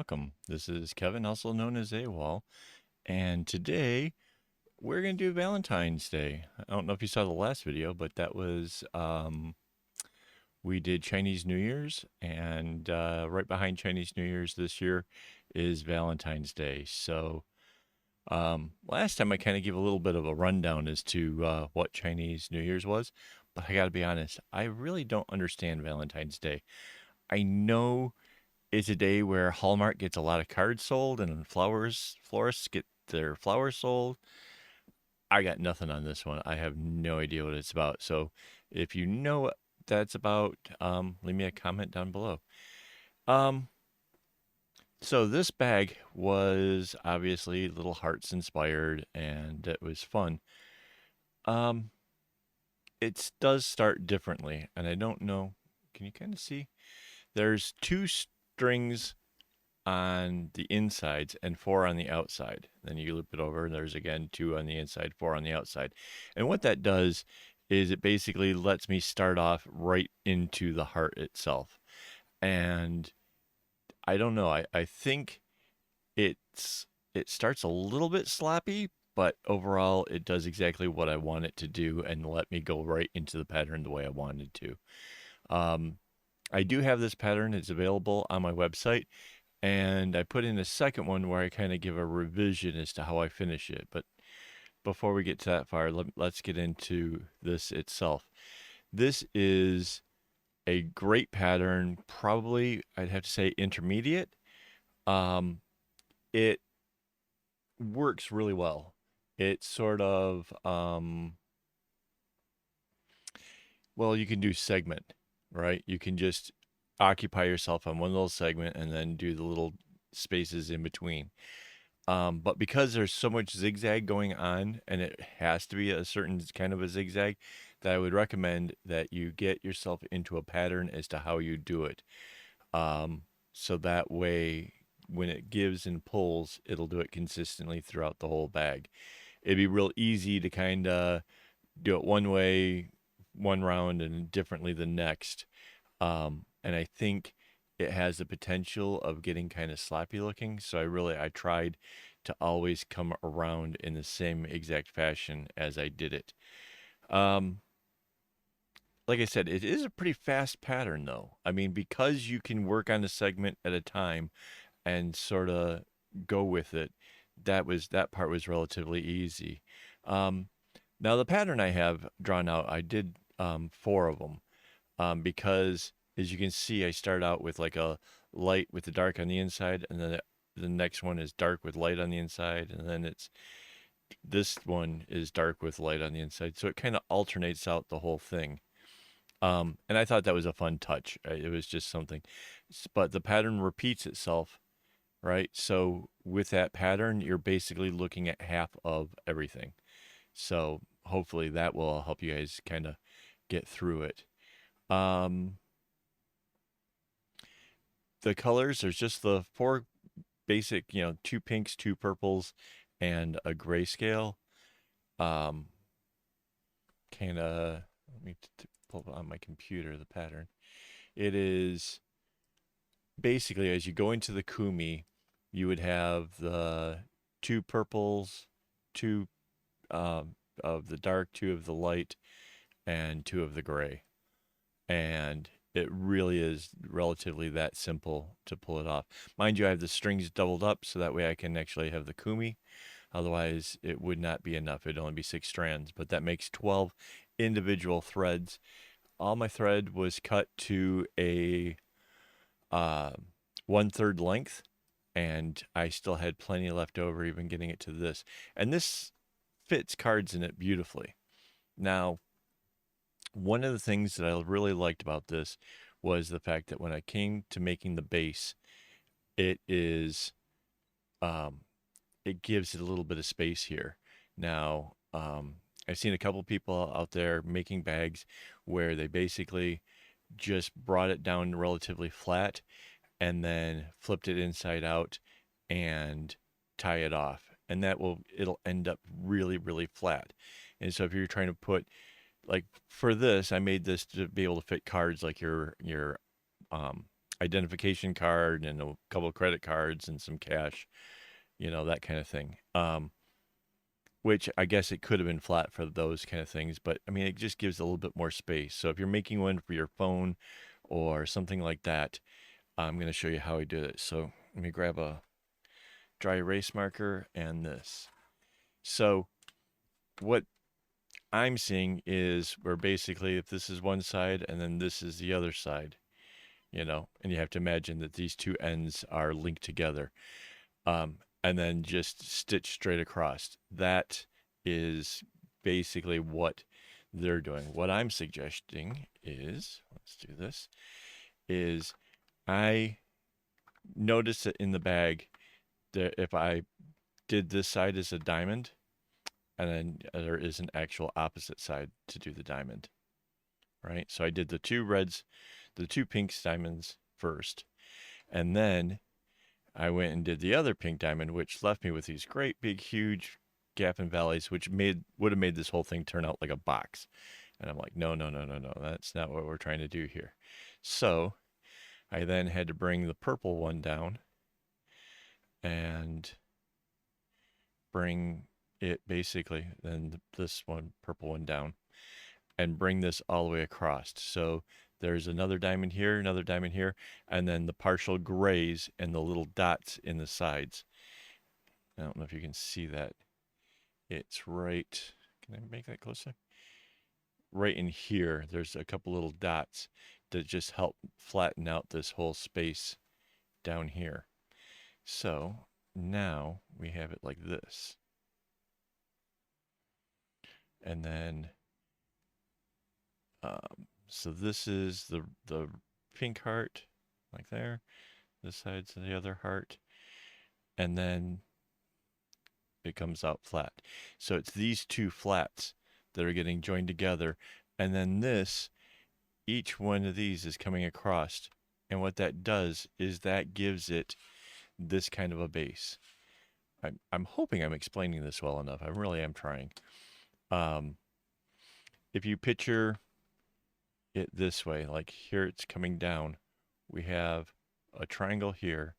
welcome. This is Kevin, also known as AWOL, and today we're going to do Valentine's Day. I don't know if you saw the last video, but that was we did Chinese New Year's, and right behind Chinese New Year's this year is Valentine's Day. So last time I kind of gave a little bit of a rundown as to what Chinese New Year's was, but I got to be honest, I really don't understand Valentine's Day. I know it's a day where Hallmark gets a lot of cards sold and florists get their flowers sold. I got nothing on this one. I have no idea what it's about. So if you know what that's about, leave me a comment down below. Um, so this bag was obviously Little Hearts inspired and it was fun. Um, it does start differently, and I don't know. Can you kind of see? There's two strings on the insides and four on the outside. Then you loop it over, and there's again two on the inside, four on the outside. And what that does is it basically lets me start off right into the heart itself. And I don't know, I think it starts a little bit sloppy, but overall it does exactly what I want it to do and let me go right into the pattern the way I wanted to. Um, I do have this pattern. It's available on my website. And I put in a second one where I kind of give a revision as to how I finish it. But before we get to that far, let's get into this itself. This is a great pattern, probably I'd have to say intermediate. Um, it works really well. It's sort of, well, you can do segment, right? You can just occupy yourself on one little segment and then do the little spaces in between. But because there's so much zigzag going on, and it has to be a certain kind of a zigzag, that I would recommend that you get yourself into a pattern as to how you do it. So that way, when it gives and pulls, it'll do it consistently throughout the whole bag. It'd be real easy to kind of do it one way, one round, and differently the next. And I think it has the potential of getting kind of sloppy looking. So I tried to always come around in the same exact fashion as I did it. Um, like I said, it is a pretty fast pattern though. I mean, because you can work on a segment at a time and sort of go with it, that part was relatively easy. Um, Now the pattern I have drawn out, I did four of them because as you can see, I start out with like a light with the dark on the inside, and then the next one is dark with light on the inside, and then this one is dark with light on the inside. So it kind of alternates out the whole thing. And I thought that was a fun touch. It was just something, but the pattern repeats itself, right? So with that pattern, you're basically looking at half of everything. So hopefully that will help you guys kind of get through it. Um, the colors, there's just the four basic, two pinks, two purples, and a grayscale. Um, kind of, let me pull it on my computer, the pattern. It is basically as you go into the kumi, you would have the two purples, two of the dark, two of the light, and two of the gray. And it really is relatively that simple to pull it off. Mind you, I have the strings doubled up so that way I can actually have the kumi. Otherwise, it would not be enough. It'd only be 6 strands, but that makes 12 individual threads. All my thread was cut to a uh, 1/3 length, and I still had plenty left over, even getting it to this. And this fits cards in it beautifully. Now, one of the things that I really liked about this was the fact that when I came to making the base, it is um, it gives it a little bit of space here. Now, I've seen a couple people out there making bags where they basically just brought it down relatively flat and then flipped it inside out and tie it off. And it'll end up really, really flat. And so if you're trying to put, like for this, I made this to be able to fit cards like your identification card and a couple of credit cards and some cash, that kind of thing. Which I guess it could have been flat for those kind of things, but I mean, it just gives a little bit more space. So if you're making one for your phone or something like that, I'm going to show you how I do it. So let me grab a dry erase marker and this. So what I'm seeing is where basically if this is one side and then this is the other side, and you have to imagine that these two ends are linked together, and then just stitch straight across. That is basically what they're doing. What I'm suggesting is, let's do this, is I noticed that in the bag that if I did this side as a diamond, and then there is an actual opposite side to do the diamond, right? So I did the two reds, the two pinks diamonds first, and then I went and did the other pink diamond, which left me with these great big huge gap and valleys, which would have made this whole thing turn out like a box. And I'm like, no, no, no, no, no, that's not what we're trying to do here. So I then had to bring the purple one down and bring it basically, then this one, purple one down, and bring this all the way across. So there's another diamond here, and then the partial grays and the little dots in the sides. I don't know if you can see that. It's right, can I make that closer? Right in here, there's a couple little dots that just help flatten out this whole space down here. So now we have it like this. And then, so this is the pink heart, like there. This side's the other heart. And then it comes out flat. So it's these two flats that are getting joined together. And then this, each one of these is coming across. And what that does is that gives it this kind of a base. I'm hoping I'm explaining this well enough. I really am trying. If you picture it this way, like here it's coming down, we have a triangle here.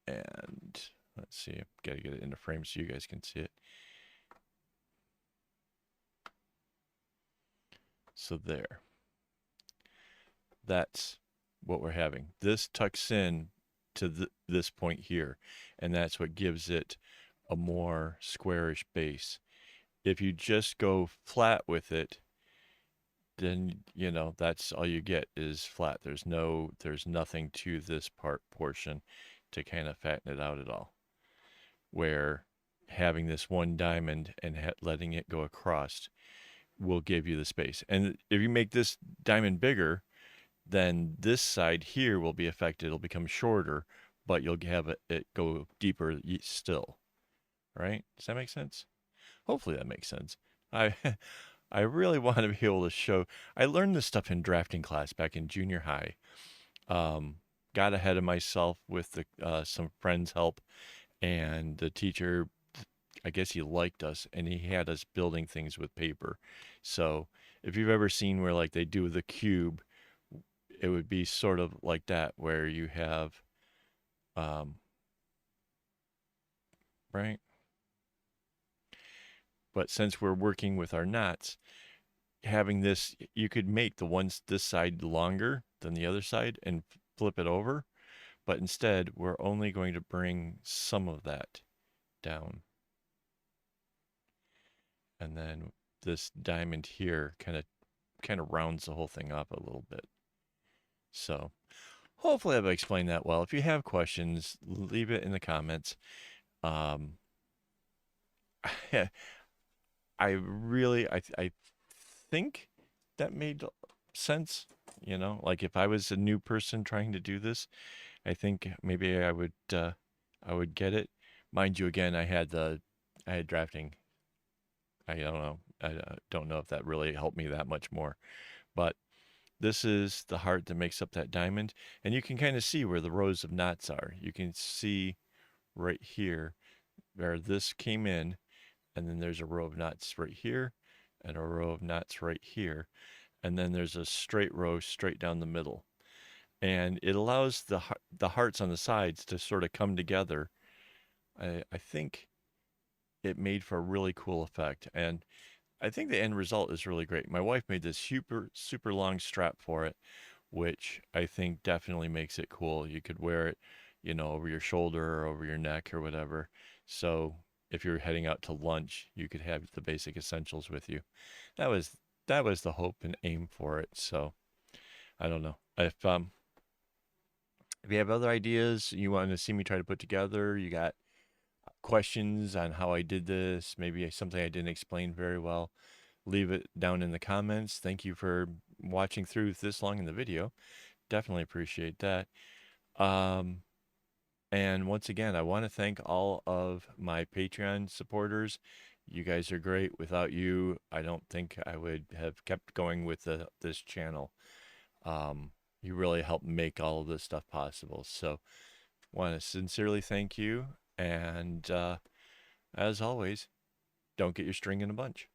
And let's see, I've got to get it into frame so you guys can see it. So there. That's what we're having. This tucks in to this point here, and that's what gives it a more squarish base. If you just go flat with it, then that's all you get is flat. There's nothing to this portion to kind of fatten it out at all. Where having this one diamond and letting it go across will give you the space. And if you make this diamond bigger, then this side here will be affected. It'll become shorter, but you'll have it go deeper still. Right? Does that make sense? Hopefully that makes sense. I I really want to be able to show. I learned this stuff in drafting class back in junior high. Got ahead of myself with some friends' help, and the teacher, I guess he liked us, and he had us building things with paper. So if you've ever seen where like they do the cube, it would be sort of like that, where you have, right? But since we're working with our knots, having this, you could make this side longer than the other side and flip it over. But instead, we're only going to bring some of that down. And then this diamond here kind of rounds the whole thing up a little bit. So hopefully I've explained that well. If you have questions, leave it in the comments. Um, I think that made sense. Like if I was a new person trying to do this, I think maybe I would get it. Mind you, again, I had drafting. I don't know. I don't know if that really helped me that much more, but this is the heart that makes up that diamond, and you can kind of see where the rows of knots are. You can see right here where this came in, and then there's a row of knots right here, and a row of knots right here, and then there's a straight row straight down the middle. and it allows the hearts on the sides to sort of come together. I think it made for a really cool effect, and I think the end result is really great. My wife made this super long strap for it, which I think definitely makes it cool. You could wear it, over your shoulder or over your neck or whatever. So if you're heading out to lunch, you could have the basic essentials with you. That was that was the hope and aim for it. So I don't know if you have other ideas you want to see me try to put together, you got questions on how I did this, maybe something I didn't explain very well, leave it down in the comments. Thank you for watching through this long in the video. Definitely appreciate that. Um, and once again, I want to thank all of my Patreon supporters. You guys are great. Without you, I don't think I would have kept going with this channel. Um, you really helped make all of this stuff possible. So, want to sincerely thank you. And as always, don't get your string in a bunch.